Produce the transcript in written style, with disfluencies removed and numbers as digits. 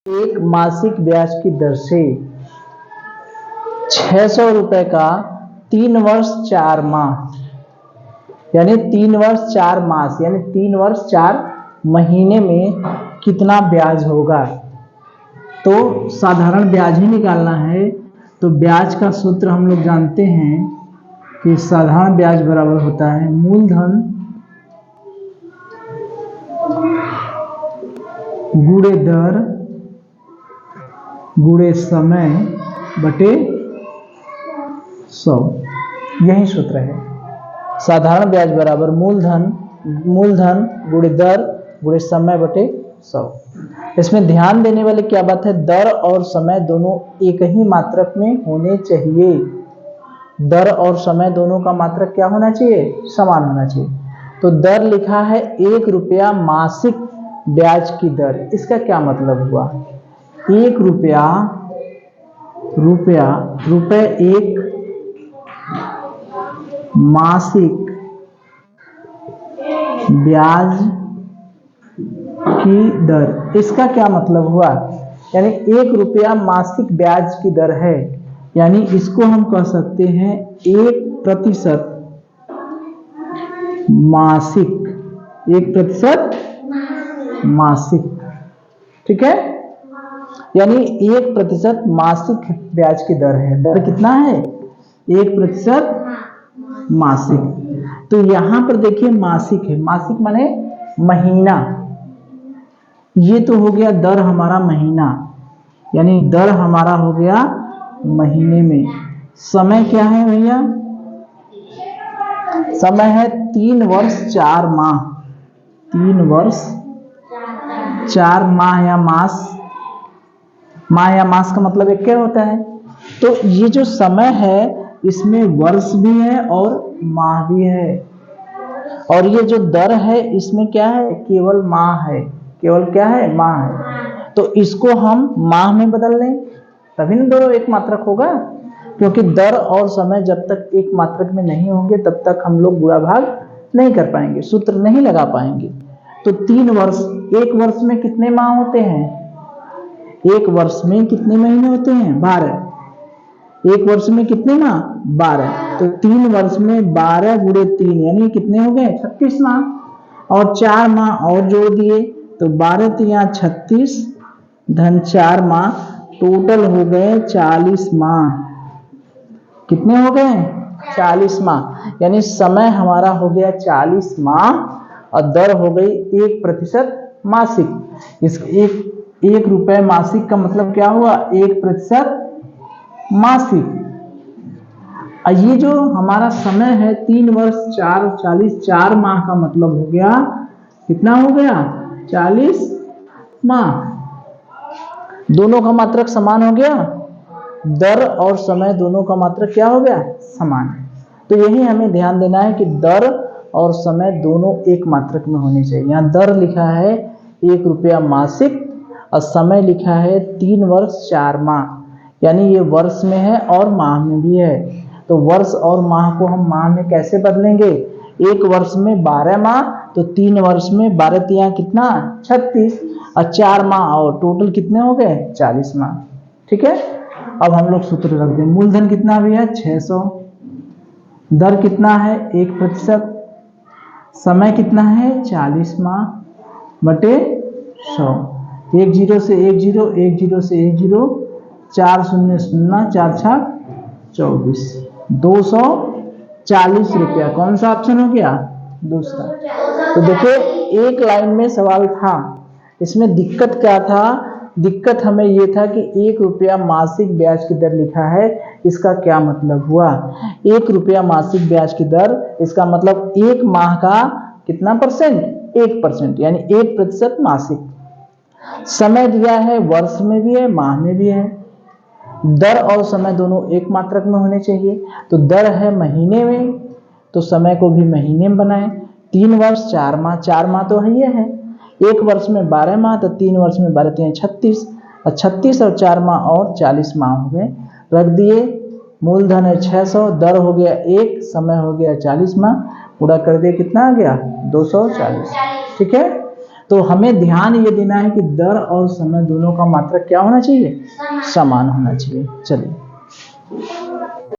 एक मासिक ब्याज की दर से 600 रुपए का 3 वर्ष 4 माह यानी 3 वर्ष 4 मास यानी 3 वर्ष 4 महीने में कितना ब्याज होगा। तो साधारण ब्याज ही निकालना है। तो ब्याज का सूत्र हम लोग जानते हैं कि साधारण ब्याज बराबर होता है मूलधन गुणे दर गुणे समय बटे 100। यही सूत्र है। साधारण ब्याज बराबर मूलधन गुणे दर गुणे समय बटे 100। इसमें ध्यान देने वाली क्या बात है, दर और समय दोनों एक ही मात्रक में होने चाहिए। दर और समय दोनों का मात्रक क्या होना चाहिए, समान होना चाहिए। तो दर लिखा है 1 रुपया मासिक ब्याज की दर। इसका क्या मतलब हुआ, 1 रुपए एक मासिक ब्याज की दर। इसका क्या मतलब हुआ, यानी 1 रुपया मासिक ब्याज की दर है, यानी इसको हम कह सकते हैं 1% मासिक, 1% मासिक। ठीक है, यानी 1% मासिक ब्याज की दर है। दर कितना है, 1% मासिक। तो यहां पर देखिए मासिक है, मासिक माने महीना। ये तो हो गया दर हमारा महीना, यानी दर हमारा हो गया महीने में। समय क्या है भैया, समय है 3 वर्ष 4 माह। 3 वर्ष 4 माह या मास, माह या मास का मतलब एक क्या होता है। तो ये जो समय है इसमें वर्ष भी है और माह भी है, और ये जो दर है इसमें क्या है, केवल माह है। केवल क्या है, माह है। तो इसको हम माह में बदल लें तभी ना दोनों एक मात्रक होगा, क्योंकि दर और समय जब तक एक मात्रक में नहीं होंगे तब तक हम लोग गुणा भाग नहीं कर पाएंगे, सूत्र नहीं लगा पाएंगे। तो 3 वर्ष, एक वर्ष में कितने माह होते हैं, एक वर्ष में कितने महीने होते हैं, 12। एक वर्ष में कितने माह, 12। तो 3 वर्ष में 12 गुणे 3 यानी कितने हो गए, 36 माह। और 4 माह और जोड़ दिए तो 12 तिया 36 धन 4 माह, टोटल हो गए 40 माह। कितने हो गए, 40 माह। यानी समय हमारा हो गया 40 माह और दर हो गई 1% मासिक। इस 1 रुपए मासिक का मतलब क्या हुआ, 1% मासिक। ये जो हमारा समय है 3 वर्ष 4 40 4 माह का मतलब हो गया कितना हो गया, 40 माह। दोनों का मात्रक समान हो गया, दर और समय दोनों का मात्रक क्या हो गया, समान। तो यही हमें ध्यान देना है कि दर और समय दोनों एक मात्रक में होने चाहिए। यहाँ दर लिखा है 1 रुपया मासिक और समय लिखा है 3 वर्ष 4 माह, यानी ये वर्ष में है और माह में भी है। तो वर्ष और माह को हम माह में कैसे बदलेंगे, एक वर्ष में 12 माह तो 3 वर्ष में 12 तिया कितना, 36 और 4 माह और टोटल कितने हो गए, 40 माह। ठीक है, अब हम लोग सूत्र रख दें। मूलधन कितना भी है, 600। दर कितना है, 1%। समय कितना है, 40 माह बटे 100। 1 0 से 1 0, 1 0 से 1 0, 4 0 0, 4 6 24, 240 रुपया। कौन सा ऑप्शन हो गया, दूसरा। तो देखिए एक लाइन में सवाल था, इसमें दिक्कत क्या था, दिक्कत हमें ये था कि 1 रुपया मासिक ब्याज की दर लिखा है, इसका क्या मतलब हुआ। 1 रुपया मासिक ब्याज की दर, इसका मतलब 1 माह का कितना परसेंट, 1%, यानी 1% मासिक। समय दिया है वर्ष में भी है माह में भी है। दर और समय दोनों एक मात्रक में होने चाहिए। तो दर है महीने में तो समय को भी महीने में बनाएं। 3 वर्ष 4 माह, 4 माह तो है ये है। एक वर्ष में 12 माह तो 3 वर्ष में 12 3 36 और 36 और 4 माह और 40 माह हो गए। रख दिए, मूलधन है 600, दर हो गया 1, समय हो गया 40 माह, पूरा कर दिए कितना आ गया, 240। ठीक है, तो हमें ध्यान ये देना है कि दर और समय दोनों का मात्रक क्या होना चाहिए, समान होना चाहिए। चलिए